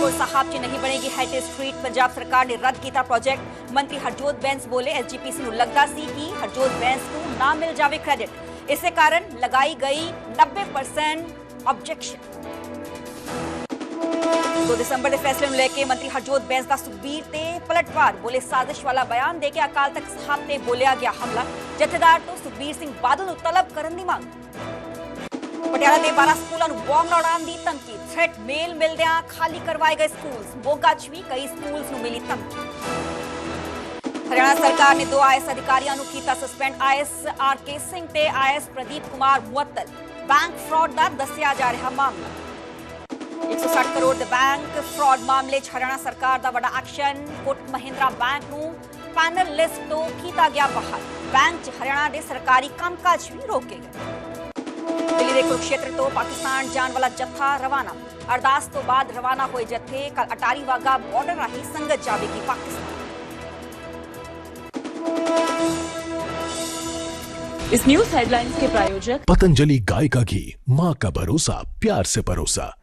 Coat साहब च नहीं बनेगी हैरिटेज स्ट्रीट। पंजाब सरकार ने रद्द किया प्रोजेक्ट। मंत्री हरजोत बैंस बोले एसजीपीसी ਨੂੰ लगता सी कि हरजोत बैंस को ना मिल जावे क्रेडिट, इस कारण लगाई गई 90% ऑब्जेक्शन। 2 दिसंबर के फैसले ਨੂੰ लेके मंत्री हरजोत बैंस का सुखबीर ते पलटवार बोले साजिश वाला बयान देके अकाल तख्त साहब ते बोलिया गया हमला। जथेदार तो सुखबीर सिंह बादल ਨੂੰ तलब करन दी मांग। पटियाला के 12 स्कूलों को बॉम्ब लौड़ाने की धमकी। थ्रेट मेल मिलदियां खाली करवाए गए स्कूल। मोगा च भी कई स्कूल्स को मिली धमकी। हरियाणा सरकार ने 2 IAS अधिकारियों को किया सस्पेंड। IAS RK सिंह ते IAS प्रदीप कुमार मुअत्तल। बैंक फ्रॉड का दसिया जा रहा मामला। 160 करोड़ के बैंक फ्रॉड मामले हरियाणा सरकार का बड़ा एक्शन। कोटक महिंद्रा बैंक को पैनल लिस्ट तो किया गया बाहर। बैंक हरियाणा के सरकारी कामकाज भी रोके गए। दिल्ली के कुरुक्षेत्र तो पाकिस्तान जाने वाला जत्था रवाना। अरदास तो बाद रवाना हुए जत्थे कल अटारी वाघा बॉर्डर राही संगत जावेगी पाकिस्तान। इस न्यूज हेडलाइंस के प्रायोजक पतंजलि गाय का घी, माँ का भरोसा, प्यार से परोसा।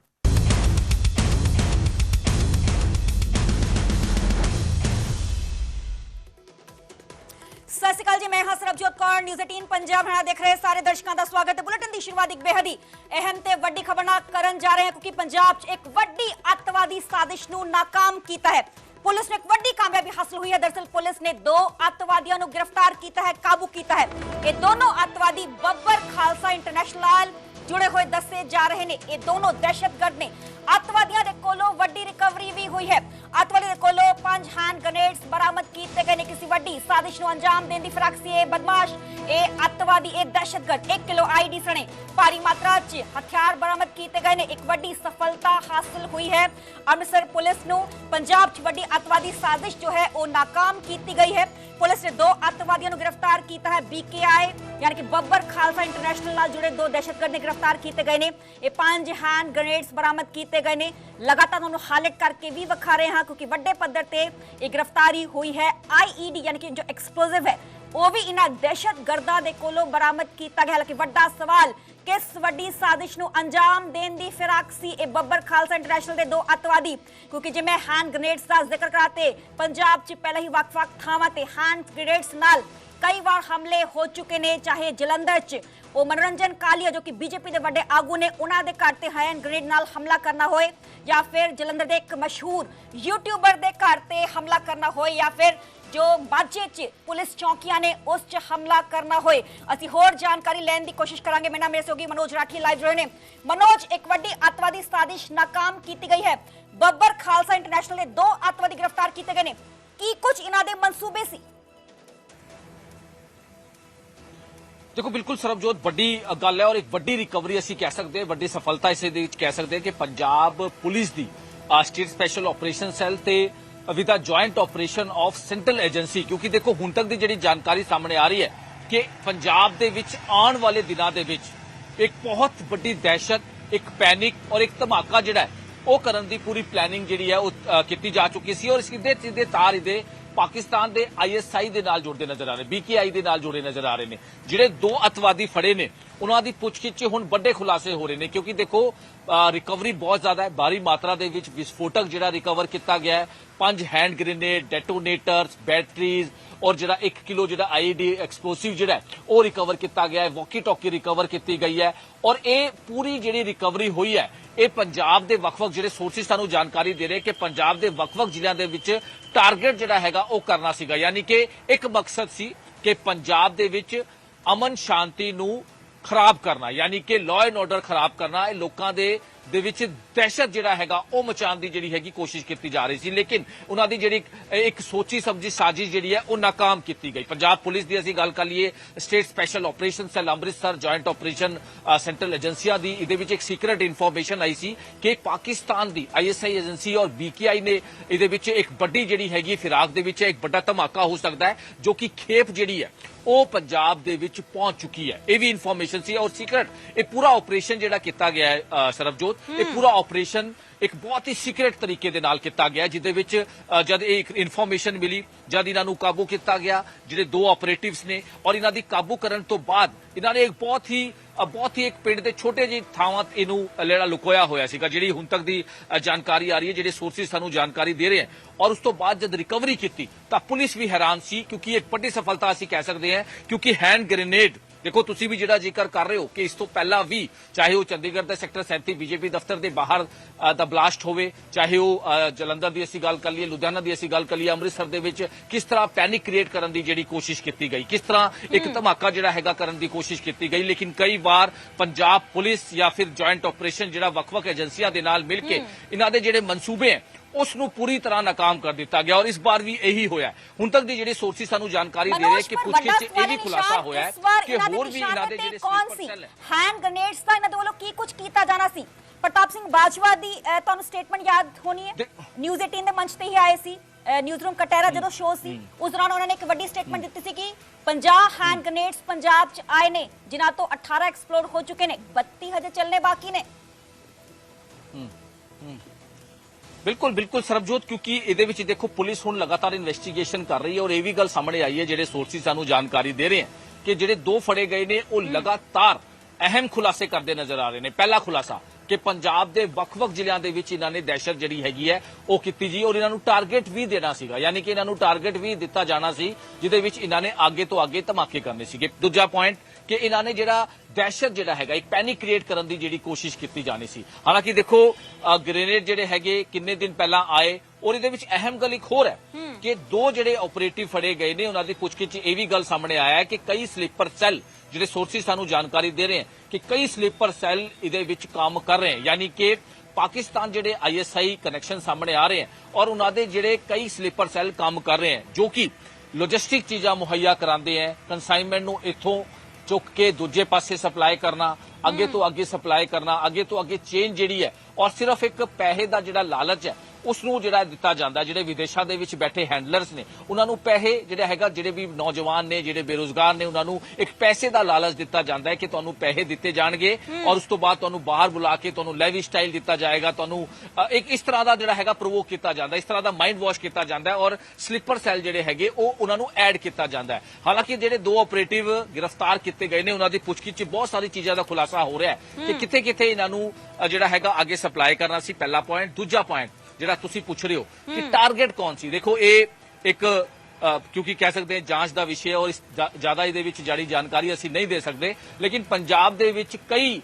सत श्री अकाल जी, मैं हां सरबजोत कौर। न्यूज़ 18 पंजाब हरियाणा देख रहे सारे दर्शकों का स्वागत है। बुलेटिन की शुरुआत एक बेहद ही अहम ते वड्डी खबर नाल करन जा रहे हैं क्योंकि पंजाब च एक वड्डी अतवादी साजिश नूं नाकाम कीता है। पुलिस ने एक वड्डी कामयाबी हासिल हुई है। दरअसल पुलिस ने 2 अतवादियों को गिरफ्तार किया है, काबू किया है। ये दोनों अतवादी बब्बर खालसा इंटरनेशनल जुड़े हुए दसे जा रहे हैं। ये दोनों दहशतगर्द ने। अतवादियों के कोलों वड्डी रिकवरी भी हुई है। अतवादी के कोलों 5 हैंड ग्रेनेड्स बरामद किए गए ने। किसी वड्डी साजिश को अंजाम देने की फिराक से ये बदमाश, ये अतवादी, ये दहशतगर्द 1 किलो आईडी सने भारी मात्रा च हथियार बरामद किए गए ने। एक वड्डी सफलता हासिल हुई है। अमृतसर पुलिस को पंजाब च वड्डी अतवादी साजिश जो है वो नाकाम की गई है। पुलिस ने 2 अतवादियों को गिरफ्तार किया है। BKI यानी कि बब्बर खालसा इंटरनेशनल नाल जुड़े 2 दहशतगर्द ने गिरफ्तार किए गए ने। ये 5 हैंड ग्रेनेड्स बरामद किए गए ने। लगातार उन्होंने हाईलाइट करके भी विखा रहे हैं क्योंकि बड़े पद्धर से ये गिरफ्तारी हुई है। IED यानी कि जो एक्सप्लोजिव है वो भी इन्होंने दहशतगर्दां दे कोलों बरामद किया गया। हालांकि वड्डा सवाल किस वड्डी साजिश को अंजाम देने की फिराक सी ए बब्बर खालसा इंटरनेशनल के 2 अतवादी, क्योंकि जिवें हैंड ग्रेनेड्स का जिक्र कराते पंजाब च पहले ही वक-वक थावां ते हैंड ग्रेनेड्स नाल कई बार हमले हो चुके ने। चाहे जलंधर च वो मनोरंजन कालिया जो कि बीजेपी के बड़े आगू ने उन्होंने घर ते हैंड ग्रेनेड नाल हमला करना होए, या फिर जलंधर के एक मशहूर यूट्यूबर के घर ते हमला करना होए, या फिर जो माझे च पुलिस चौकियां ने उस च हमला करना होए। असी होर जानकारी लेने की कोशिश करांगे। मेरा मेरे से होगी मनोज राठी लाइव रहे ने। मनोज, एक वड्डी अतवादी साजिश नाकाम की गई है। बब्बर खालसा इंटरनेशनल ने 2 अतवादी गिरफ्तार किए गए ने। की कुछ इन्हां दे मंसूबे सी? देखो, बिल्कुल सरबजोत वड्डी गल है और एक वड्डी रिकवरी असी कह सकते हैं, वड्डी सफलता इस कह सकते हैं कि पंजाब पुलिस की स्टेट स्पैशल ऑपरेशन सैल ते with the joint operation of central agency, क्योंकि देखो हुण तक की जिहड़ी जानकारी सामने आ रही है कि पंजाब दे विच आने वाले दिनों के विच एक बहुत बड़ी दहशत, एक पैनिक और एक धमाका जिहड़ा है वो करन दी पूरी प्लैनिंग जिहड़ी है वो की जा चुकी सी। और सीधे सीधे तार इहदे पाकिस्तान के ISI दे नाल जुड़ते नजर आ रहे, BKI दे नाल जुड़े नजर आ रहे हैं। जिहड़े 2 अतवादी फड़े ने उन्हां दी पुछगिछ हुण बड़े खुलासे हो रहे हैं, क्योंकि देखो रिकवरी बहुत ज्यादा है। भारी मात्रा दे विच विस्फोटक जिहड़ा रिकवर किया गया है। 5 हैंड ग्रेनेड, डेटोनेटर्स, बैटरीज और जिहड़ा 1 किलो जिहड़ा IED एक्सप्लोसिव जिहड़ा है वो रिकवर किया गया है। वॉकी टॉकी रिकवर की गई है। और ये पूरी जिहड़ी रिकवरी हुई है ये पंजाब के वख-वख जिहड़े सोर्सिस सानू जानकारी दे रहे कि पंजाब के वख-वख जिलों के विच टारगेट जिहड़ा हैगा वो करना सीगा, यानी कि एक मकसद सी कि पंजाब दे विच अमन शांति नू खराब करना, यानी कि लॉ एंड ऑर्डर खराब करना, लोगों दे विच दहशत जिहड़ा हैगा वो मचाने की जिहड़ी हैगी कोशिश की जा रही थी। लेकिन उन्हां दी जिहड़ी एक सोची समझी साजिश जिहड़ी है वो नाकाम की गई। पंजाब पुलिस की असीं गल कर लीए, state special operation cell Amritsar joint operation central एजेंसियां दी इहदे विच एक सीक्रेट इन्फॉर्मेशन आई सी कि पाकिस्तान दी ISI एजेंसी और BKI ने इहदे विच एक बड़ी जिहड़ी हैगी फिराक दे विच एक बड़ा धमाका हो सकता है, जो कि खेप जिहड़ी है वो पंजाब दे विच पहुंच चुकी है। ये भी इन्फॉर्मेशन सी और सीक्रेट ये पूरा ऑपरेशन जिहड़ा किया गया है सरबजोत, ये पूरा ऑपरेशन ਇੱਕ ਬਹੁਤ ਹੀ ਸੀਕ੍ਰੇਟ ਤਰੀਕੇ ਦੇ ਨਾਲ ਕੀਤਾ ਗਿਆ, ਜਿਹਦੇ ਵਿੱਚ ਜਦ ਇਹ ਇੱਕ ਇਨਫੋਰਮੇਸ਼ਨ ਮਿਲੀ, ਜਦ ਇਹਨਾਂ ਨੂੰ ਕਾਬੂ ਕੀਤਾ ਗਿਆ, ਜਿਹੜੇ ਦੋ ਆਪਰੇਟਿਵਸ ਨੇ, ਔਰ ਇਹਨਾਂ ਦੀ ਕਾਬੂ ਕਰਨ ਤੋਂ ਬਾਅਦ ਇਹਨਾਂ ਨੇ ਇੱਕ ਬਹੁਤ ਹੀ ਇੱਕ ਪਿੰਡ ਦੇ ਛੋਟੇ ਜਿਹੇ ਥਾਵਾਂ ਇਹਨੂੰ ਜਿਹੜਾ ਲੁਕੋਇਆ ਹੋਇਆ ਸੀਗਾ, ਜਿਹੜੀ ਹੁਣ ਤੱਕ ਦੀ ਜਾਣਕਾਰੀ ਆ ਰਹੀ ਹੈ, ਜਿਹੜੇ ਸੋਰਸਿਸ ਸਾਨੂੰ ਜਾਣਕਾਰੀ ਦੇ ਰਹੇ ਹਨ। ਔਰ ਉਸ ਤੋਂ ਬਾਅਦ ਜਦ ਰਿਕਵਰੀ ਕੀਤੀ ਤਾਂ ਪੁਲਿਸ ਵੀ ਹੈਰਾਨ ਸੀ, ਕਿਉਂਕਿ ਇੱਕ ਵੱਡੀ ਸਫਲਤਾ ਅਸੀਂ ਕਹਿ ਸਕਦੇ ਹਾਂ, ਕਿਉਂਕਿ ਹੈਂਡ ਗ੍ਰੇਨੇਡ ਦੇਖੋ, ਤੁਸੀਂ ਵੀ ਜਿਹੜਾ ਜ਼ਿਕਰ ਕਰ ਰਹੇ ਹੋ ਕਿ ਇਸ ਤੋਂ ਪਹਿਲਾਂ ਵੀ ਚਾਹੇ ਉਹ ਚੰਡੀਗੜ੍ਹ ਦੇ ਸੈਕਟਰ 37 ਬੀਜੇਪੀ ਦਫ਼ਤਰ ਦੇ ਬਾਹਰ ਦਾ ਬਲਾਸਟ ਹੋਵੇ, ਚਾਹੇ ਉਹ ਜਲੰਧਰ ਦੀ ਅਸੀਂ ਗੱਲ ਕਰ ਲਈਏ, ਲੁਧਿਆਣਾ ਦੀ ਅਸੀਂ ਗੱਲ ਕਰ ਲਈਏ, ਅੰਮ੍ਰਿਤਸਰ ਦੇ ਵਿੱਚ ਕਿਸ ਤਰ੍ਹਾਂ ਪੈਨਿਕ ਕ੍ਰੀਏਟ ਕਰਨ ਦੀ ਜਿਹੜੀ ਕੋਸ਼ਿਸ਼ ਕੀਤੀ ਗਈ, ਕਿਸ ਤਰ੍ਹਾਂ ਇੱਕ ਧਮਾਕਾ ਜਿਹੜਾ ਹੈਗਾ ਕਰਨ ਦੀ ਕੋਸ਼ਿਸ਼ ਕੀਤੀ ਗਈ। ਲੇਕਿਨ ਕਈ ਵਾਰ ਪੰਜਾਬ ਪੁਲਿਸ ਜਾਂ ਫਿਰ ਜੁਆਇੰਟ ਆਪਰੇਸ਼ਨ ਜਿਹੜਾ ਵੱਖ-ਵੱਖ ਏਜੰਸੀਆਂ ਦੇ ਨਾਲ ਮਿਲ ਕੇ ਇਹਨਾਂ ਦੇ ਜਿਹੜੇ ਮਨਸੂਬੇ ਹੈ ਉਸ ਨੂੰ ਪੂਰੀ ਤਰ੍ਹਾਂ ਨਾਕਾਮ ਕਰ ਦਿੱਤਾ ਗਿਆ, ਔਰ ਇਸ ਵਾਰ ਵੀ ਇਹੀ ਹੋਇਆ। ਹੁਣ ਤੱਕ ਦੀ ਜਿਹੜੀ ਸੋਰਸਿਸ ਸਾਨੂੰ ਜਾਣਕਾਰੀ ਦੇ ਰਹੇ ਕਿ ਪੁੱਛਗਿੱਛ 'ਚ ਇਹ ਵੀ ਖੁਲਾਸਾ ਹੋਇਆ ਕਿ ਹੋਰ ਵੀ ਇਹਨਾਂ ਦੇ ਜਿਹੜੇ ਸਲੀਪਰ ਹੈਂਡ ਗ੍ਰੇਨੇਡਸ ਦਾ ਇਹਨਾਂ ਦੇ ਵੱਲੋਂ ਕੀ ਕੁਝ ਕੀਤਾ ਜਾਣਾ ਸੀ। ਪ੍ਰਤਾਪ ਸਿੰਘ ਬਾਜਵਾ ਦੀ ਤੁਹਾਨੂੰ ਸਟੇਟਮੈਂਟ ਯਾਦ ਹੋਣੀ ਹੈ, ਨਿਊਜ਼ 18 ਦੇ ਮੰਚ ਤੇ ਹੀ ਆਏ ਸੀ, ਨਿਊਜ਼ ਰੂਮ ਕਟਹਿਰਾ ਜਦੋਂ ਸ਼ੋਅ ਸੀ, ਉਸ ਦੌਰਾਨ ਉਹਨਾਂ ਨੇ ਇੱਕ ਵੱਡੀ ਸਟੇਟਮੈਂਟ ਦਿੱਤੀ ਸੀ ਕਿ 50 ਹੈਂਡ ਗ੍ਰੇਨੇਡਸ ਪੰਜਾਬ 'ਚ ਆਏ ਨੇ, ਜਿਨ੍ਹਾਂ ਤੋਂ 18 ਐਕਸਪਲੋਡ ਹੋ ਚੁੱਕੇ ਨੇ, 32 ਹਜੇ ਚੱਲਣੇ ਬਾਕੀ ਨੇ। ਬਿਲਕੁਲ ਸਰਬਜੋਤ, ਕਿਉਂਕਿ ਇਹਦੇ ਵਿੱਚ ਦੇਖੋ ਪੁਲਿਸ ਹੁਣ ਲਗਾਤਾਰ ਇਨਵੈਸਟੀਗੇਸ਼ਨ ਕਰ ਰਹੀ ਹੈ, ਔਰ ਇਹ ਵੀ ਗੱਲ ਸਾਹਮਣੇ ਆਈ ਹੈ, ਜਿਹੜੇ ਸੋਰਸਿਸ ਸਾਨੂੰ ਜਾਣਕਾਰੀ ਦੇ ਰਹੇ ਹਨ ਕਿ ਜਿਹੜੇ ਦੋ ਫੜੇ ਗਏ ਨੇ ਉਹ ਲਗਾਤਾਰ ਅਹਿਮ ਖੁਲਾਸੇ ਕਰਦੇ ਨਜ਼ਰ ਆ ਰਹੇ ਨੇ। ਪਹਿਲਾ ਖੁਲਾਸਾ ਕਿ ਪੰਜਾਬ ਦੇ ਵੱਖ-ਵੱਖ ਜ਼ਿਲ੍ਹਿਆਂ ਦੇ ਵਿੱਚ ਇਹਨਾਂ ਨੇ ਦਹਿਸ਼ਤ ਜਿਹੜੀ ਹੈਗੀ ਹੈ ਉਹ ਕੀਤੀ ਜੀ, ਔਰ ਇਹਨਾਂ ਨੂੰ ਟਾਰਗੇਟ ਵੀ ਦੇਣਾ ਸੀਗਾ, ਯਾਨੀ ਕਿ ਇਹਨਾਂ ਨੂੰ ਟਾਰਗੇਟ ਵੀ ਦਿੱਤਾ ਜਾਣਾ ਸੀ, ਜਿਹਦੇ ਵਿੱਚ ਇਹਨਾਂ ਨੇ ਅੱਗੇ ਤੋਂ ਅੱਗੇ ਧਮਾਕੇ ਕਰਨੇ ਸੀਗੇ। ਦੂਜਾ ਪੁਆਇੰਟ ਕਿ ਇਹਨਾਂ ਨੇ ਜਿਹੜਾ ਦਹਿਸ਼ਤ ਜਿਹੜਾ ਹੈਗਾ ਇੱਕ ਪੈਨਿਕ ਕ੍ਰੀਏਟ ਕਰਨ ਦੀ ਜਿਹੜੀ ਕੋਸ਼ਿਸ਼ ਕੀਤੀ ਜਾਣੀ ਸੀ। ਹਾਲਾਂਕਿ ਦੇਖੋ ਗ੍ਰੇਨੇਡ ਜਿਹੜੇ ਹੈਗੇ ਕਿੰਨੇ ਦਿਨ ਪਹਿਲਾਂ ਆਏ, ਔਰ ਇਹਦੇ ਵਿੱਚ ਅਹਿਮ ਗੱਲ ਇੱਕ ਹੋਰ ਹੈ ਕਿ ਦੋ ਜਿਹੜੇ ਆਪਰੇਟਿਵ ਫੜੇ ਗਏ ਨੇ ਉਹਨਾਂ ਦੀ ਪੁੱਛਗਿੱਛ 'ਚ ਇਹ ਵੀ ਗੱਲ ਸਾਹਮਣੇ ਆਇਆ ਹੈ ਕਿ ਕਈ ਸਲੀਪਰ ਸੈੱਲ, ਜਿਹੜੇ ਸੋਰਸਿਸ ਸਾਨੂੰ ਜਾਣਕਾਰੀ ਦੇ ਰਹੇ ਹਨ ਕਿ ਕਈ ਸਲੀਪਰ ਸੈੱਲ ਇਹਦੇ ਵਿੱਚ ਕੰਮ ਕਰ ਰਹੇ ਹਨ, ਯਾਨੀ ਕਿ ਪਾਕਿਸਤਾਨ ਜਿਹੜੇ ISI ਕਨੈਕਸ਼ਨ ਸਾਹਮਣੇ ਆ ਰਹੇ ਹਨ, ਔਰ ਉਹਨਾਂ ਦੇ ਜਿਹੜੇ ਕਈ ਸਲੀਪਰ ਸੈੱਲ ਕੰਮ ਕਰ ਰਹੇ ਹਨ, ਜੋ ਕਿ ਲੌਜਿਸਟਿਕ ਚੀਜ਼ਾਂ ਮੁਹੱਈਆ ਕਰਾਉਂਦੇ ਹਨ, ਕੰਸਾਈਨਮੈਂਟ ਨੂੰ ਇੱਥੋਂ ਚੁੱਕ ਕੇ ਦੂਜੇ ਪਾਸੇ ਸਪਲਾਈ ਕਰਨਾ, ਅੱਗੇ ਤੋਂ ਅੱਗੇ ਸਪਲਾਈ ਕਰਨਾ, ਅੱਗੇ ਤੋਂ ਅੱਗੇ ਚੇਨ ਜਿਹੜੀ ਹੈ, ਔਰ ਸਿਰਫ ਇੱਕ ਪੈਸੇ ਦਾ ਜਿਹੜਾ ਲਾਲਚ ਹੈ ਉਸ ਨੂੰ ਜਿਹੜਾ ਦਿੱਤਾ ਜਾਂਦਾ। ਜਿਹੜੇ ਵਿਦੇਸ਼ਾਂ ਦੇ ਵਿੱਚ ਬੈਠੇ ਹੈਂਡਲਰਸ ਨੇ ਉਹਨਾਂ ਨੂੰ ਪੈਸੇ ਜਿਹੜਾ ਹੈਗਾ, ਜਿਹੜੇ ਵੀ ਨੌਜਵਾਨ ਨੇ, ਜਿਹੜੇ ਬੇਰੁਜ਼ਗਾਰ ਨੇ, ਉਹਨਾਂ ਨੂੰ ਇੱਕ ਪੈਸੇ ਦਾ ਲਾਲਚ ਦਿੱਤਾ ਜਾਂਦਾ ਹੈ ਕਿ ਤੁਹਾਨੂੰ ਪੈਸੇ ਦਿੱਤੇ ਜਾਣਗੇ ਔਰ ਉਸ ਤੋਂ ਬਾਅਦ ਤੁਹਾਨੂੰ ਬਾਹਰ ਬੁਲਾ ਕੇ ਤੁਹਾਨੂੰ ਲੈਵੀ ਸਟਾਈਲ ਦਿੱਤਾ ਜਾਏਗਾ, ਤੁਹਾਨੂੰ ਇੱਕ ਇਸ ਤਰ੍ਹਾਂ ਦਾ ਜਿਹੜਾ ਹੈਗਾ ਪ੍ਰੋਵੋਕ ਕੀਤਾ ਜਾਂਦਾ, ਇਸ ਤਰ੍ਹਾਂ ਦਾ ਮਾਈਂਡ ਵਾਸ਼ ਕੀਤਾ ਜਾਂਦਾ ਔਰ ਸਲੀਪਰ ਸੈੱਲ ਜਿਹੜੇ ਹੈਗੇ ਉਹ ਉਹਨਾਂ ਨੂੰ ਐਡ ਕੀਤਾ ਜਾਂਦਾ ਹੈ। ਹਾਲਾਂਕਿ ਜਿਹੜੇ ਦੋ ਆਪਰੇਟਿਵ ਗ੍ਰਿਫਤਾਰ ਕੀਤੇ ਗਏ ਨੇ ਉਹਨਾਂ ਦੀ ਪੁੱਛਗਿੱਛ 'ਚ ਬਹੁਤ ਸਾਰੀ ਚੀਜ਼ਾਂ ਦਾ ਖੁਲਾਸਾ ਹੋ ਰਿਹਾ ਹੈ ਕਿ ਕਿੱਥੇ-ਕਿੱਥੇ ਇਹਨਾਂ ਨੂੰ ਜਿਹੜਾ ਹੈਗਾ ਅੱਗੇ ਸਪਲਾਈ ਕਰਨਾ ਸੀ। ਪਹਿਲਾ ਪੁਆਇੰਟ। ਦੂਜਾ ਪੁਆਇੰਟ ਜਿਹੜਾ ਤੁਸੀਂ ਪੁੱਛ ਰਹੇ ਹੋ ਕਿ ਟਾਰਗੇਟ ਕੌਣ ਸੀ, ਦੇਖੋ ਇਹ ਇੱਕ ਕਿਉਂਕਿ ਕਹਿ ਸਕਦੇ ਹਾਂ ਜਾਂਚ ਦਾ ਵਿਸ਼ੇ ਔਰ ਜ਼ਿਆਦਾ ਇਹਦੇ ਵਿੱਚ ਜਾਰੀ ਜਾਣਕਾਰੀ ਅਸੀਂ ਨਹੀਂ ਦੇ ਸਕਦੇ, ਲੇਕਿਨ ਪੰਜਾਬ ਦੇ ਵਿੱਚ ਕਈ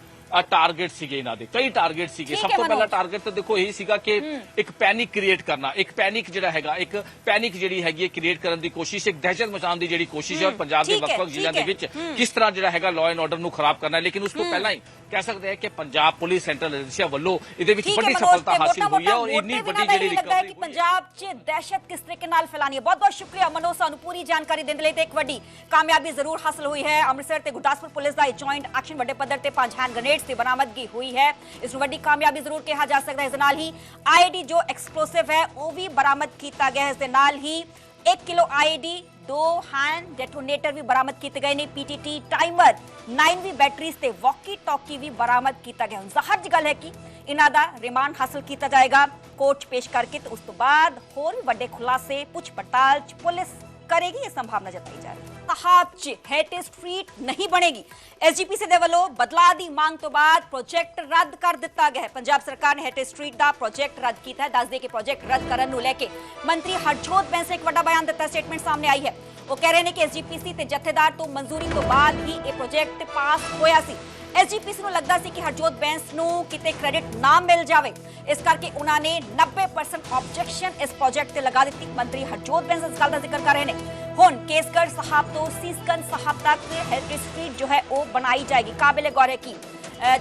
ਟਾਰਗੇਟ ਸੀਗੇ, ਇਹਨਾਂ ਦੇ ਕਈ ਟਾਰਗੇਟ ਸੀਗੇ। ਸਭ ਤੋਂ ਪਹਿਲਾ ਟਾਰਗੇਟ ਤਾਂ ਦੇਖੋ ਇਹੀ ਸੀਗਾ ਕਿ ਇੱਕ ਪੈਨਿਕ ਕ੍ਰੀਏਟ ਕਰਨਾ, ਇੱਕ ਪੈਨਿਕ ਜਿਹੜਾ ਹੈਗਾ, ਇੱਕ ਪੈਨਿਕ ਜਿਹੜੀ ਹੈਗੀ ਹੈ ਕ੍ਰੀਏਟ ਕਰਨ ਦੀ ਕੋਸ਼ਿਸ਼, ਇੱਕ ਦਹਿਸ਼ਤ ਮਚਾਉਣ ਦੀ ਜਿਹੜੀ ਕੋਸ਼ਿਸ਼ ਹੈ, ਔਰ ਪੰਜਾਬ ਦੇ ਵੱਖ-ਵੱਖ ਜ਼ਿਲ੍ਹਿਆਂ ਦੇ ਵਿੱਚ ਕਿਸ ਤਰ੍ਹਾਂ ਜਿਹੜਾ ਹੈਗਾ ਲਾਅ ਐਂਡ ਆਰਡਰ ਨੂੰ ਖਰਾਬ ਕਰਨਾ। ਲੇਕਿਨ ਉਸ ਤੋਂ ਪਹਿਲਾਂ ਹੀ ਕਹਿ ਸਕਦੇ ਹਾਂ ਕਿ ਪੰਜਾਬ ਪੁਲਿਸ ਸੈਂਟਰਲ ਏਜੰਸੀਆਂ ਵੱਲੋਂ ਇਹਦੇ ਵਿੱਚ ਵੱਡੀ ਸਫਲਤਾ ਹਾਸਿਲ ਹੋਈ ਹੈ, ਔਰ ਇੰਨੀ ਵੱਡੀ ਜਿਹੜੀ ਰਿਕਵਰੀ ਪੰਜਾਬ 'ਚ ਦਹਿਸ਼ਤ ਕਿਸ ਤਰੀਕੇ ਨਾਲ ਫੈਲਾਣੀ ਹੈ। ਬਹੁਤ-ਬਹੁਤ ਸ਼ੁਕਰੀਆ ਮਨੋਜ, ਸਾਨੂੰ ਪੂਰੀ ਜਾਣਕਾਰੀ ਦੇਣ ਲਈ। ਤੇ ਇੱਕ ਵੱਡੀ ਕਾਮਯਾਬੀ ਜ਼ਰੂਰ ਹਾਸਲ ਹੋਈ ਹੈ, ਅੰਮ੍ਰਿਤਸਰ ਤੇ ਗੁਰਦਾਸਪੁਰ ਪੁਲਿਸ ਦਾ ਜੁਆਇੰਟ ਐਕਸ਼ਨ ਵੱਡੇ ਪੱਧਰ ਤੇ 5 ਹੈਂਡ ਗ੍ਰੇਨੇਡਸ ਦੀ ਬਰਾਮਦਗੀ हुई है। इस ਵੱਡੀ ਕਾਮਯਾਬੀ ਜ਼ਰੂਰ ਕਿਹਾ ਜਾ ਸਕਦਾ ਹੈ। ਇਸ ਨਾਲ ਹੀ IED ਜੋ ਐਕਸਪਲੋਸਿਵ ਹੈ ਉਹ ਵੀ ਬਰਾਮਦ ਕੀਤਾ ਗਿਆ ਹੈ। ਇਸ ਦੇ ਨਾਲ ਹੀ 1 किलो IED, 2 हैंड डेटोनेटर भी बरामद किए गए ने, PTT टाइमर, 9 बैटरीज ते वॉकी टॉकी भी बरामद किया गया। ज़ाहिर गल है कि इन्हां दा रिमांड हासिल किया जाएगा कोर्ट 'च पेश करके, तो उस तो बाद होर भी वड्डे खुलासे पुछ पड़ताल पुलिस करेगी, ये संभावना जताई जा रही है। साहब च हेरिटेज स्ट्रीट नहीं बनेगी। SGPC दे ਵੱਲੋਂ ਬਦਲਾਅ ਦੀ ਮੰਗ ਤੋਂ ਬਾਅਦ ਪ੍ਰੋਜੈਕਟ ਰੱਦ ਕਰ ਦਿੱਤਾ ਗਿਆ ਹੈ। ਪੰਜਾਬ ਸਰਕਾਰ ਨੇ ਹੈਰੀਟੇਜ ਸਟਰੀਟ ਦਾ ਪ੍ਰੋਜੈਕਟ ਰੱਦ ਕੀਤਾ ਹੈ। ਦੱਸ ਦੇ ਕਿ ਪ੍ਰੋਜੈਕਟ ਰੱਦ ਕਰਨ ਨੂੰ ਲੈ ਕੇ ਮੰਤਰੀ ਹਰਜੋਤ ਬੈਂਸ ਨੇ ਇੱਕ ਵੱਡਾ ਬਿਆਨ ਦਿੱਤਾ, ਸਟੇਟਮੈਂਟ ਸਾਹਮਣੇ ਆਈ ਹੈ। ਉਹ ਕਹਿ ਰਹੇ ਨੇ ਕਿ SGPC ਤੇ ਜਥੇਦਾਰ ਤੋਂ ਮਨਜ਼ੂਰੀ ਤੋਂ ਬਾਅਦ ਹੀ ਇਹ ਪ੍ਰੋਜੈਕਟ ਪਾਸ ਹੋਇਆ ਸੀ। SGPC ਨੂੰ ਲੱਗਦਾ ਸੀ ਕਿ ਹਰਜੋਤ ਬੈਂਸ ਨੂੰ ਕਿਤੇ ਕ੍ਰੈਡਿਟ ਨਾ ਮਿਲ ਜਾਵੇ, ਇਸ ਕਰਕੇ ਉਹਨਾਂ ਨੇ 90% ਆਬਜੈਕਸ਼ਨ ਇਸ ਪ੍ਰੋਜੈਕਟ ਤੇ ਲਗਾ ਦਿੱਤੀ। ਮੰਤਰੀ ਹਰਜੋਤ ਬੈਂਸ ਇਸ ਗੱਲ ਦਾ ਜ਼ਿਕਰ ਕਰ ਰਹੇ ਨੇ। ਹੁਣ ਕੇਸਗੜ੍ਹ ਸਾਹਿਬ ਤੋਂ ਸੀਸਗੰਜ ਸਾਹਿਬ ਤੱਕ ਹੈਰੀਟੇਜ ਸਟਰੀਟ ਜੋ ਹੈ ਉਹ ਬਣਾਈ ਜਾਏਗੀ। ਕਾबिल गौर है कि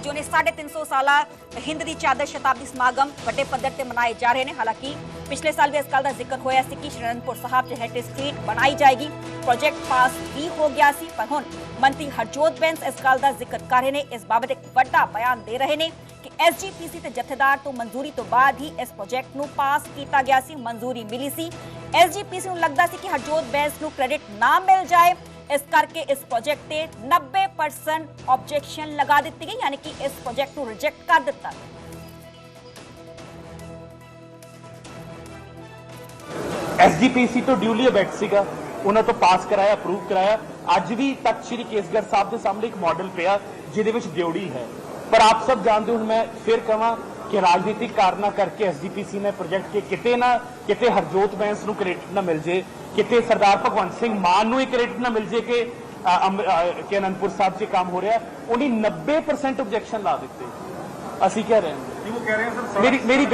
जो ने 350 साला हिंद की चादर शताब्दी समागम ਵੱਡੇ ਪੱਧਰ ਤੇ ਮਨਾਏ ਜਾ ਰਹੇ ਨੇ। ਹਾਲਾਂਕਿ ਪਿਛਲੇ ਸਾਲ ਵੀ ਇਸ ਗੱਲ ਦਾ ਜ਼ਿਕਰ ਹੋਇਆ ਸੀ ਕਿ ਸ਼ਰਨਪੁਰ ਸਾਹਿਬ 'ਚ ਹੈਰੀਟੇਜ ਸਟਰੀਟ ਬਣਾਈ ਜਾਏਗੀ। ਪ੍ਰੋਜੈਕਟ ਪਾਸ ਵੀ ਹੋ ਗਿਆ ਸੀ, ਪਰ ਹੁਣ ਮੰਤਰੀ ਹਰਜੋਤ ਬੈਂਸ ਇਸ ਗੱਲ ਦਾ ਜ਼ਿਕਰ ਕਰ ਰਹੇ ਨੇ। ਇਸ ਬਾਬਤ ਇੱਕ ਵੱਡਾ ਬਿਆਨ ਦੇ ਰਹੇ ਨੇ ਕਿ SGPC ਤੇ ਜਥੇਦਾਰ ਤੋਂ ਮਨਜ਼ੂਰੀ ਤੋਂ ਬਾਅਦ ਹੀ ਇਸ ਪ੍ਰੋਜੈਕਟ ਨੂੰ ਪਾਸ ਕੀਤਾ ਗਿਆ ਸੀ, ਮਨਜ਼ੂਰੀ ਮਿਲੀ ਸੀ। SGPC ਨੂੰ ਲੱਗਦਾ ਸੀ ਕਿ ਹਰਜੋਤ ਬੈਂਸ ਨੂੰ ਕ੍ਰੈਡਿਟ ਨਾ ਮਿਲ ਜਾਏ, इस करके इस प्रोजेक्ट ते 90% ऑब्जेक्शन लगा दी गई, यानी कि इस प्रोजेक्ट को रिजेक्ट कर दिता गया। ਐਸਜੀਪੀਸੀ ਤੋਂ ਡਿਊਲੀ ਅਬੈਟ ਸੀਗਾ, ਉਹਨਾਂ ਤੋਂ ਪਾਸ ਕਰਾਇਆ, ਅਪਰੂਵ ਕਰਾਇਆ। ਅੱਜ ਵੀ ਤਖਤ ਸ੍ਰੀ ਕੇਸਗੜ੍ਹ ਸਾਹਿਬ ਦੇ ਸਾਹਮਣੇ ਇੱਕ ਮਾਡਲ ਪਿਆ ਜਿਹਦੇ ਵਿੱਚ ਡਿਊਟੀ ਹੈ। ਪਰ ਆਪ ਸਭ ਜਾਣਦੇ ਹੋ, ਹੁਣ ਮੈਂ ਫਿਰ ਕਹਾਂ ਕਿ ਰਾਜਨੀਤਿਕ ਕਾਰਨਾਂ ਕਰਕੇ ਐਸਜੀਪੀਸੀ ਨੇ ਪ੍ਰੋਜੈਕਟ ਕੇ ਕਿਤੇ ਨਾ ਕਿਤੇ ਹਰਜੋਤ ਬੈਂਸ ਨੂੰ ਕ੍ਰੈਡਿਟ ਨਾ ਮਿਲ ਜੇ, ਕਿਤੇ ਸਰਦਾਰ ਭਗਵੰਤ ਸਿੰਘ ਮਾਨ ਨੂੰ ਇਹ ਕ੍ਰੈਡਿਟ ਨਾ ਮਿਲ ਜੇ ਕਿ ਅਨੰਦਪੁਰ ਸਾਹਿਬ 'ਚ ਕੰਮ ਹੋ ਰਿਹਾ। ਉਹਨੇ 90% ਆਬਜੈਕਸ਼ਨ ਲਾ ਦਿੱਤੇ। ਅਸੀਂ ਕਹਿ ਰਹੇ ਹਾਂ, ਮੇਰੀ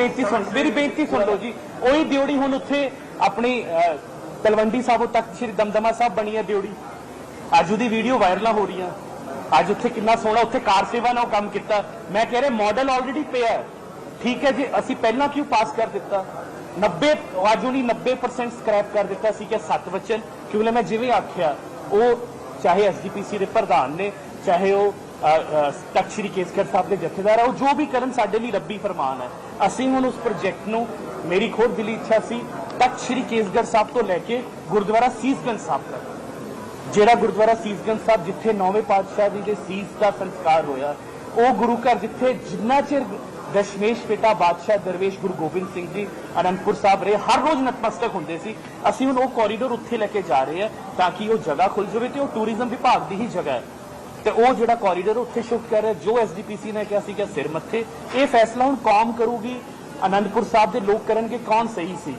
ਬੇਨਤੀ ਸੁਣ ਲਓ ਜੀ। ਉਹੀ ਡਿਊਟੀ ਹੁਣ ਉੱਥੇ ਆਪਣੀ ਤਲਵੰਡੀ ਸਾਬੋ ਤਖਤ ਸ੍ਰੀ ਦਮਦਮਾ ਸਾਹਿਬ ਬਣੀ ਹੈ ਡਿਊਟੀ, ਅੱਜ ਉਹਦੀ ਵੀਡੀਓ ਵਾਇਰਲਾਂ ਹੋ ਰਹੀਆਂ। ਅੱਜ ਉੱਥੇ ਕਿੰਨਾ ਸੋਹਣਾ ਉੱਥੇ ਕਾਰ ਸੇਵਾ ਨਾਲ ਕੰਮ ਕੀਤਾ। ਮੈਂ ਕਹਿ ਰਿਹਾ ਮਾਡਲ ਆਲਰੇਡੀ ਪਿਆ, ਠੀਕ ਹੈ ਜੀ। ਅਸੀਂ ਪਹਿਲਾਂ ਕਿਉਂ ਪਾਸ ਕਰ ਦਿੱਤਾ? 90 ਅੱਜ ਉਹਨੇ 90% ਸਕ੍ਰੈਪ ਕਰ ਦਿੱਤਾ ਸੀ ਕਿ 7 ਵਚਨ, ਕਿਉਂਕਿ ਮੈਂ ਜਿਵੇਂ ਆਖਿਆ, ਉਹ ਚਾਹੇ ਐਸਜੀਪੀਸੀ ਦੇ ਪ੍ਰਧਾਨ ਨੇ, ਚਾਹੇ ਉਹ ਤਖਤ ਸ੍ਰੀ ਕੇਸਗੜ੍ਹ ਸਾਹਿਬ ਦੇ ਜਥੇਦਾਰ ਹੈ, ਉਹ ਜੋ ਵੀ ਕਰਨ ਸਾਡੇ ਲਈ ਰੱਬੀ ਫਰਮਾਨ ਹੈ। ਅਸੀਂ ਹੁਣ ਉਸ ਪ੍ਰੋਜੈਕਟ ਨੂੰ, ਮੇਰੀ ਖੁਦ ਦਿਲੀ ਇੱਛਾ ਸੀ, ਤਖਤ ਸ੍ਰੀ ਕੇਸਗੜ੍ਹ ਸਾਹਿਬ ਤੋਂ ਲੈ ਕੇ ਗੁਰਦੁਆਰਾ ਸੀਸਗੰਜ ਸਾਹਿਬ ਤੱਕ, ਜਿਹੜਾ ਗੁਰਦੁਆਰਾ ਸੀਸਗੰਜ ਸਾਹਿਬ ਜਿੱਥੇ 9ਵੇਂ ਪਾਤਸ਼ਾਹ ਜੀ ਦੇ ਸੀਸ ਦਾ ਸੰਸਕਾਰ ਹੋਇਆ, ਉਹ ਗੁਰੂ ਘਰ ਜਿੱਥੇ ਜਿੰਨਾ ਚਿਰ ਦਸ਼ਮੇਸ਼ ਪਿਤਾ ਬਾਦਸ਼ਾਹ ਦਰਵੇਸ਼ ਗੁਰੂ ਗੋਬਿੰਦ ਸਿੰਘ ਜੀ ਅਨੰਦਪੁਰ ਸਾਹਿਬ ਰਹੇ, ਹਰ ਰੋਜ਼ ਨਤਮਸਤਕ ਹੁੰਦੇ ਸੀ। ਅਸੀਂ ਹੁਣ ਉਹ ਕੋਰੀਡੋਰ ਉੱਥੇ ਲੈ ਕੇ ਜਾ ਰਹੇ ਹਾਂ ਤਾਂ ਕਿ ਉਹ ਜਗ੍ਹਾ ਖੁੱਲ ਜਾਵੇ ਤੇ ਉਹ ਟੂਰਿਜ਼ਮ ਵਿਭਾਗ ਦੀ ਹੀ ਜਗ੍ਹਾ ਹੈ ਤੇ ਉਹ ਜਿਹੜਾ ਕੋਰੀਡੋਰ ਉੱਥੇ ਸ਼ਿਫਟ ਕਰ ਰਿਹਾ। ਜੋ ਐਸਜੀਪੀਸੀ ਨੇ ਕਿਹਾ ਸੀ ਕਿ ਸਿਰ ਮੱਥੇ, ਇਹ ਫੈਸਲਾ ਹੁਣ ਕੌਮ ਕਰੂਗੀ, ਅਨੰਦਪੁਰ ਸਾਹਿਬ ਦੇ ਲੋਕ ਕਰਨਗੇ ਕੌਣ ਸਹੀ ਸੀ।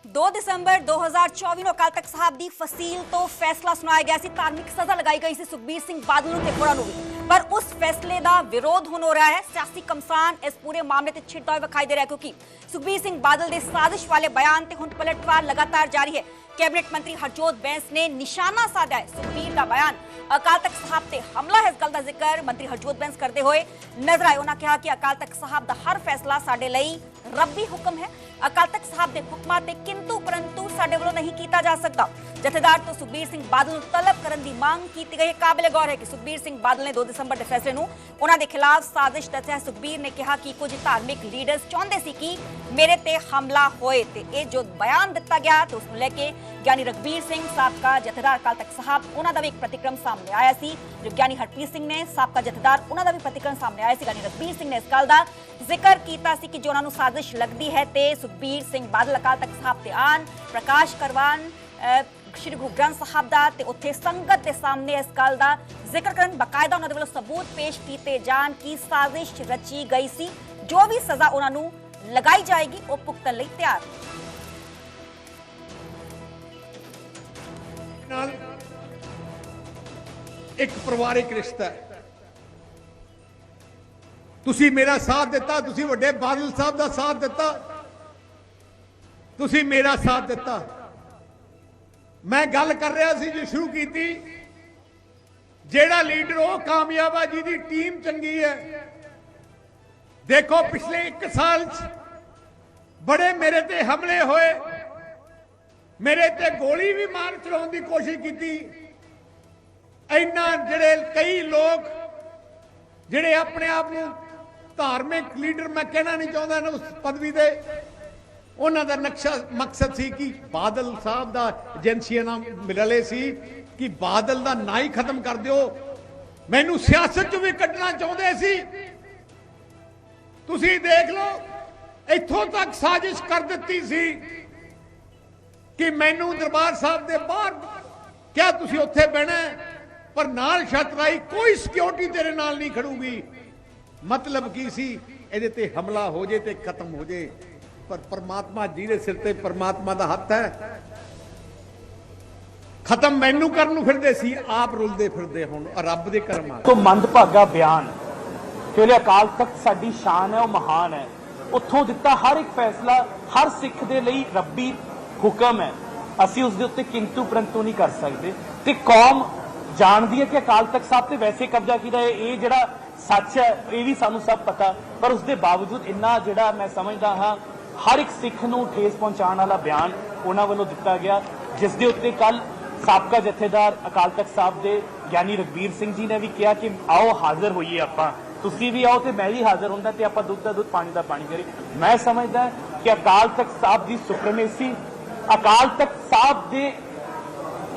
2 ਦਸੰਬਰ 2024 ਨੂੰ ਅਕਾਲ ਤਖਤ ਸਾਹਿਬ ਦੀ ਫਸੀਲ ਤੋਂ ਫੈਸਲਾ ਸੁਣਾਇਆ ਗਿਆ ਸੀ। ਧਾਰਮਿਕ ਸਜ਼ਾ ਲਗਾਈ ਗਈ ਸੀ ਸੁਖਬੀਰ ਸਿੰਘ ਬਾਦਲ ਨੂੰ ਤੇ ਹੋਰਾਂ ਨੂੰ ਵੀ, ਪਰ ਉਸ ਫੈਸਲੇ ਦਾ ਵਿਰੋਧ ਹੁਣ ਹੋ ਰਿਹਾ ਹੈ। ਸਿਆਸੀ ਘਮਸਾਨ ਇਸ ਪੂਰੇ ਮਾਮਲੇ ਤੇ ਛਿੜਦਾ ਹੋਇਆ ਵਿਖਾਈ ਦੇ ਰਿਹਾ, ਕਿਉਂਕਿ ਸੁਖਬੀਰ ਸਿੰਘ ਬਾਦਲ ਦੇ ਸਾਜ਼ਿਸ਼ ਵਾਲੇ ਬਿਆਨ ਤੇ ਹੁਣ ਪਲਟਵਾਰ ਲਗਾਤਾਰ ਜਾਰੀ ਹੈ। कैबिनेट मंत्री हरजोत बैंस ने निशाना साधा है सुखबीर का बयान। अकाल तख्त साहब ते हमला है, इस गल का जिक्र मंत्री हरजोत बैंस करते हुए नजर आए। उन्होंने कहा कि अकाल तख्त साहब का हर फैसला साडे लई रब्बी हुक्म है। अकाल तख्त साहब के हुक्मां ते किंतु परंतु साडे वल्लों नहीं कीता जा सकता। जथेदार तो सुखबीर सिंह बादल नूं तलब करन दी मांग की गई है। काबिले गौर है कि सुखबीर सिंह बादल ने 2 दसंबर के फैसले नूं उन्हां दे खिलाफ साजिश दस्सिया। सुखबीर ने कहा कि कुछ धार्मिक लीडर्स चाहुंदे सी कि मेरे ते हमला होए ते ये जो बयान दिता गया तो उसनूं लेके ज्ञानी रघबीर सिंह साबका जथेदार अकाल तख्त साहब उन्हां दा भी एक प्रतिक्रम सामने आया सी। जो ज्ञानी हरप्रीत सिंह ने साबका जथेदार उन्हां दा भी प्रतिक्रम सामने आया सी। ज्ञानी रघबीर सिंह ने इस गल दा जिक्र कीता सी कि जो उन्हां नूं साजिश लगदी है ते सुखबीर सिंह बादल अकाल तख्त साहब ते आन प्रकाश करवान श्री गुरु ग्रंथ साहब दा ते उत्थे संगत दे सामने इस गल दा जिक्र करन, बकायदा उन्हां दे वल्लों सबूत पेश कीते जान कि साजिश रची गई सी। जो भी सजा उन्हां नूं लगाई जाएगी वो भुगतण लई तैयार। एक परिवारिक रिश्ता है। तुसी मेरा साथ दिता, तुसी वड्डे बादल साहब का साथ दिता, तुसी मेरा साथ दिता। मैं गल कर रहा सी जो शुरू की थी, जेड़ा लीडर वो कामयाब है जिहदी टीम चंगी है। देखो पिछले 1 साल बड़े मेरे ते हमले होए, मेरे ते गोली भी मार चलाने की कोशिश की। इन्ना जेड़े कई लोग जेड़े अपने आप को धार्मिक लीडर मैं कहना नहीं चाहता उस पदवी दे, उन्हों का नक्शा मकसद सी कि बादल साहब का एजेंसियां नाल मिले सी कि बादल का ना ही खत्म कर दो। मैनू सियासत चों भी कढ़ना चाहते सी। तुसी देख लो इत्थों तक साजिश कर दी सी कि मैनू दरबार साहब के बाहर क्या तुसी उत्थे बहना पर नाल छत लाई, कोई सिक्योरिटी तेरे नाल नहीं खड़ूगी। मतलब की सी इहदे ते हमला हो जाए ते खत्म हो जाए, पर परमात्मा जी दे सिर ते परमात्मा दा हत्थ है। खत्म मैनू करन नूं फिरदे सी, आप रुलदे फिरदे हुण रब दे करम आ। तो मंदभागा बयान कि अकाल तख्त साडी शान है, वो महान है। उत्थों दिता हर एक फैसला हर सिख दे लई रब्बी हुक्म है। असीं उस दे उत्ते किंतु परंतु नहीं कर सकते। ते कौम जानदी है कि अकाल तख्त साहब ते वैसे कब्जा कीता है, ये जिहड़ा सच है ये भी सानू सब पता, पर उसके बावजूद इन्ना जिहड़ा मैं समझदा हाँ हर एक सिख नूं ठेस पहुंचाने वाला बयान उन्हां वल्लों दिता गया, जिस दे उत्ते कल साबका जथेदार अकाल तख्त साहब दे ज्ञानी रघबीर सिंह जी ने भी कहा कि आओ हाजिर होइए, आपां तुसीं भी आओ ते मैं भी हाजिर हुंदा ते आपां दुध दा दुध पानी दा पानी करी। मैं समझदा कि अकाल तख्त साहब की सुप्रीमेसी, अकाल तख्त साहब दे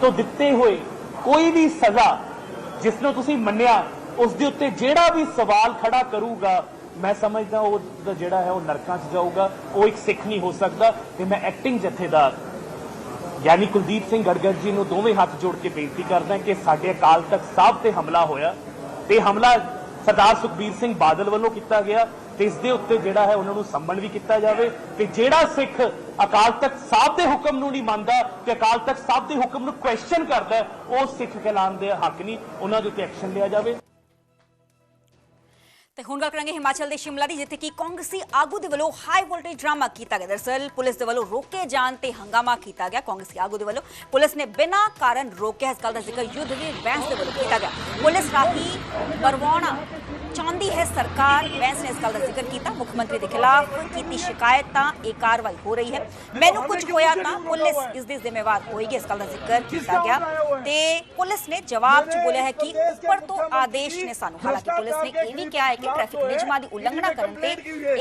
तो दिते हुए कोई भी सजा जिसनों तुसीं मन्निया उस दे उत्ते जेड़ा भी सवाल खड़ा करूगा मैं समझदा ਉਹ ਜਿਹੜਾ ਹੈ ਉਹ ਨਰਕਾਂ 'ਚ ਜਾਊਗਾ। ਉਹ ਇੱਕ ਸਿੱਖ ਨਹੀਂ ਹੋ ਸਕਦਾ। ਤੇ ਮੈਂ ਐਕਟਿੰਗ ਜਥੇਦਾਰ यानी कुलदीप सिंह गड़गर जी ਨੂੰ ਦੋਵੇਂ ਹੱਥ ਜੋੜ ਕੇ ਬੇਨਤੀ ਕਰਦਾ ਕਿ ਸਾਡੇ ਅਕਾਲ ਤਖਤ ਸਾਹਿਬ ਤੇ ਹਮਲਾ ਹੋਇਆ ਤੇ ਹਮਲਾ ਸਰਦਾਰ ਸੁਖਬੀਰ ਸਿੰਘ ਬਾਦਲ ਵੱਲੋਂ ਕੀਤਾ ਗਿਆ ਤੇ ਇਸ ਦੇ ਉੱਤੇ ਜਿਹੜਾ ਹੈ ਉਹਨਾਂ ਨੂੰ ਸੰਮਨ ਵੀ ਕੀਤਾ ਜਾਵੇ ਤੇ ਜਿਹੜਾ ਸਿੱਖ ਅਕਾਲ ਤਖਤ ਸਾਹਿਬ ਦੇ ਹੁਕਮ ਨੂੰ ਨਹੀਂ ਮੰਨਦਾ ਤੇ ਅਕਾਲ ਤਖਤ ਸਾਹਿਬ ਦੇ ਹੁਕਮ ਨੂੰ ਕੁਐਸਚਨ ਕਰਦਾ ਉਹ ਸਿੱਖ ਕਹਿਲਾਉਣ ਦੇ ਹੱਕ ਨਹੀਂ, ਉਹਨਾਂ ਦੇ ਉੱਤੇ ਐਕਸ਼ਨ ਲਿਆ ਜਾਵੇ। ਤੇ ਹੁਣ ਗੱਲ ਕਰਾਂਗੇ ਹਿਮਾਚਲ ਦੇ ਸ਼ਿਮਲਾ ਦੀ, ਜਿੱਥੇ ਕਿ ਕਾਂਗਰਸੀ ਆਗੂ ਦੇ ਵੱਲੋਂ ਹਾਈ ਵੋਲਟੇਜ ਡਰਾਮਾ ਕੀਤਾ ਗਿਆ। ਦਰਅਸਲ ਪੁਲਿਸ ਦੇ ਵੱਲੋਂ ਰੋਕੇ ਜਾਣ ਤੇ ਹੰਗਾਮਾ ਕੀਤਾ ਗਿਆ। ਕਾਂਗਰਸੀ ਆਗੂ ਦੇ ਵੱਲੋਂ ਪੁਲਿਸ ਨੇ ਬਿਨਾਂ ਕਾਰਨ ਰੋਕਿਆ। ਇਸ ਗੱਲ ਦਾ ਜ਼ਿਕਰ ਯੁੱਧਵੀਰ ਬੈਂਸ ਦੇ ਵੱਲੋਂ ਕੀਤਾ ਗਿਆ। ਪੁਲਿਸ ਰਾਹੀਂ ਮਰਵਾਉਣਾ ਚਾਹੁੰਦੀ ਹੈ ਸਰਕਾਰ। ਬੈਂਸ ਨੇ ਇਸ ਗੱਲ ਦਾ ਜ਼ਿਕਰ ਕੀਤਾ। ਮੁੱਖ ਮੰਤਰੀ ਦੇ ਖਿਲਾਫ ਕੀਤੀ ਸ਼ਿਕਾਇਤ ਤਾਂ ਇਹ ਕਾਰਵਾਈ ਹੋ ਰਹੀ ਹੈ। ਮੈਨੂੰ ਕੁਝ ਹੋਇਆ ਤਾਂ ਪੁਲਿਸ ਇਸ ਦੀ ਜ਼ਿੰਮੇਵਾਰ ਹੋਏਗੀ, ਇਸ ਗੱਲ ਦਾ ਜ਼ਿਕਰ ਕੀਤਾ ਗਿਆ। ਤੇ ਪੁਲਿਸ ਨੇ ਜਵਾਬ 'ਚ ਬੋਲਿਆ ਹੈ ਕਿ ਉੱਪਰ ਤੋਂ ਆਦੇਸ਼ ਨੇ ਸਾਨੂੰ, ਹਾਲਾਂਕਿ ਪੁਲਿਸ ਨੇ ਇਹ ਵੀ ਕਿਹਾ ਹੈ ਕਿ ट्रैफिक नियमां की उल्लंघना करने ते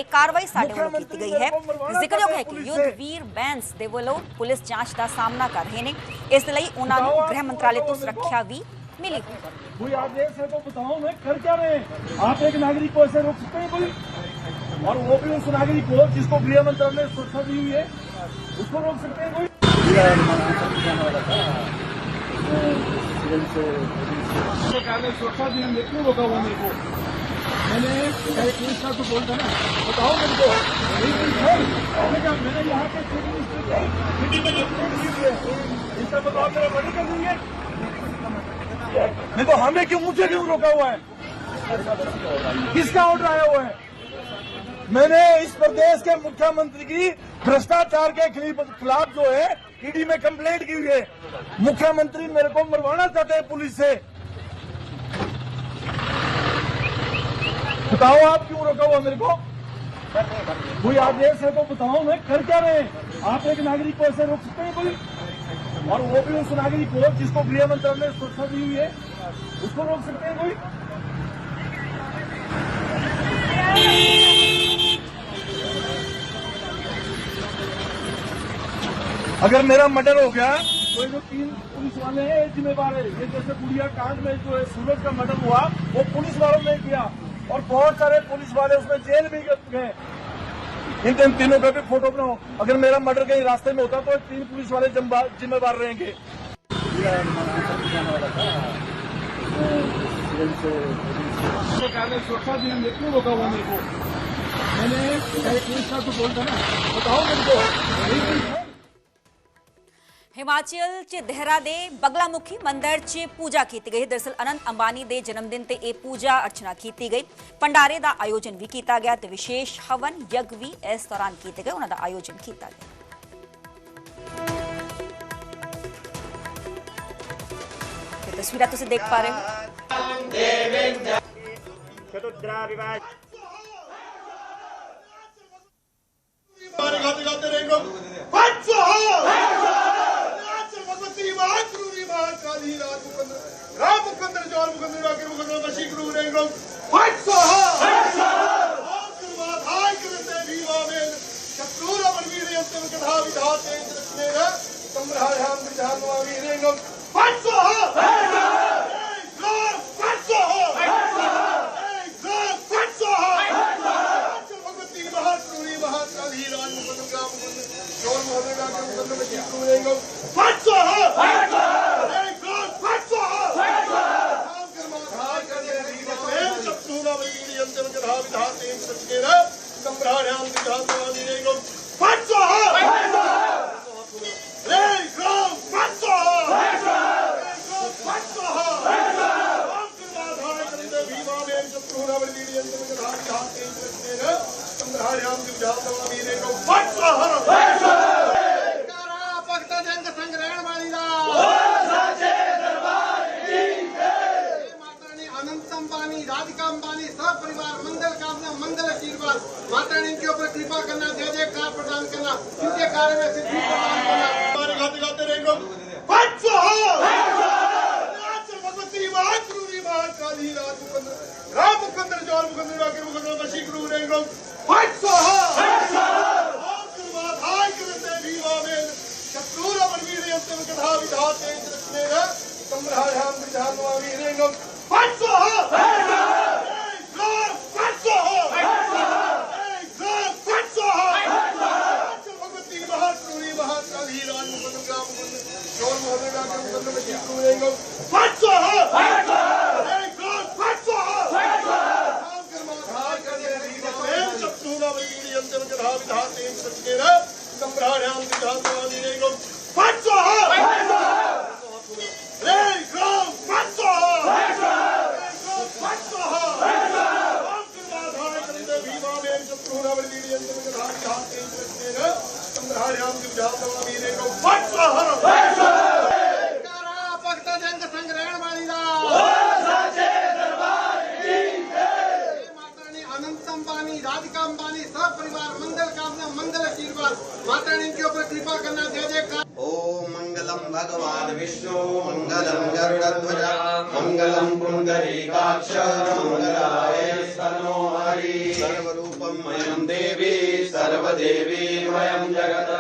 एक कार्रवाई साडे वल्लों कीती गई है। जिक्रयोग है कि युद्धवीर बैंस दे वल्लों पुलिस जांच का सामना कर रहे हैं, इस लई उन्हां नूं गृह मंत्रालय तो सुरक्षा भी मिली। कोई आदेश है तो बताओ, मैं कर क्या रहे हैं? आप एक नागरिक को ऐसे रोक सकते हैं कोई? और वो भी उस नागरिक को जिसको गृह मंत्रालय ने सुरक्षा दी हुई है उसको रोक सकते हैं कोई? सुरक्षा दी हुई क्यों रोका हुआ मेरे को? मैंने पुलिस का तो बोलता ना, बताओ मेरे को। मैंने यहाँ पे इसका बताओ मेरा बड़ी कर देंगे। नहीं तो हमें क्यों, मुझे क्यों रोका हुआ है? किसका ऑर्डर आया हुआ है? मैंने इस प्रदेश के मुख्यमंत्री की भ्रष्टाचार के खिलाफ जो है ईडी में कंप्लेंट की हुई है। मुख्यमंत्री मेरे को मरवाना चाहते हैं पुलिस से। बताओ आप क्यों रोका हुआ मेरे को? कोई आदेश है तो बताओ, मैं कर क्या रहे हैं? आप एक नागरिक को ऐसे रोक सकते हैं कोई? और वो भी उस नागरिक को जिसको गृह मंत्रालय ने सुरक्षा दी हुई है उसको रोक सकते हैं कोई? अगर मेरा मर्डर हो गया तो जो 3 पुलिस वाले हैं जिम्मेवार है। ये जैसे गुड़िया कांड में जो है सूरज का मर्डर हुआ वो पुलिस वालों ने किया और बहुत सारे पुलिस वाले उसमें जेल भी गए। इन तीनों का भी फोटो बनाओ। अगर मेरा मर्डर कहीं रास्ते में होता तो 3 पुलिस वाले जिम्मेवार रहेंगे। सुरक्षा दी हुई क्यों रोका हुआ मेरे को? मैंने पुलिस का तो बोलता ना, बताओ मेरे को। हिमाचल च देहरा दे बगलामुखी मंदिर च पूजा की गई। दरअसल अनंत अंबानी के जन्मदिन ते यह पूजा अर्चना की गई। भंडारे का आयोजन भी किया गया ते विशेष हवन यज्ञ भी इस दौरान किए गए, उन्होंने आयोजन किया गया। तस्वीर तुम देख पा रहे हो। Fight विधातेन सत्तेन सम्राणां विधातवादिनेकं फट्स्वाहा रे ग्राम फट्स्वाहा फट्स्वाहा ओम कृपाधाय करिते भीमावेन शत्रुनावलीयन्तं विधातेन सत्तेन सम्राणां विधातवादिनेकं फट्स्वाहा राधिका अंबानी सब परिवार मंगल कामना मंगल आशीर्वाद माता रानी के ऊपर कृपा करना जय जयकार। ओम मंगलम भगवान विष्णु मंगलम गरुड़ध्वज मंगलम पुंडरीकाक्ष मंगलाय स्तनो हरि सर्वरूपम मयं देवी सर्वदेवी मयं जगत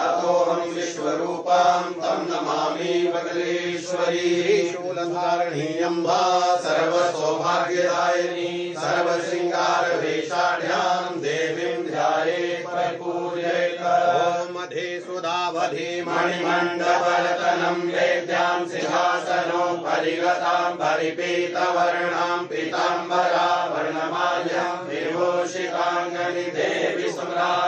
अतोऽहं विश्वरूपां तं नमामि वगलेश्वरी शूलधारिणी अम्बा सर्वसौभाग्यदायिनी सर्वशृंगारवेषाढ्यां देवीं ध्यायेत् परिपूजयेत्। ॐ मधेसुधावधि मणिमण्डपरतनं वेद्यां सिंहासनोपरिगतां परिपीतवर्णां पीताम्बरा वर्णमाल्यां विभूषिताङ्गनि देवी स्मरामि।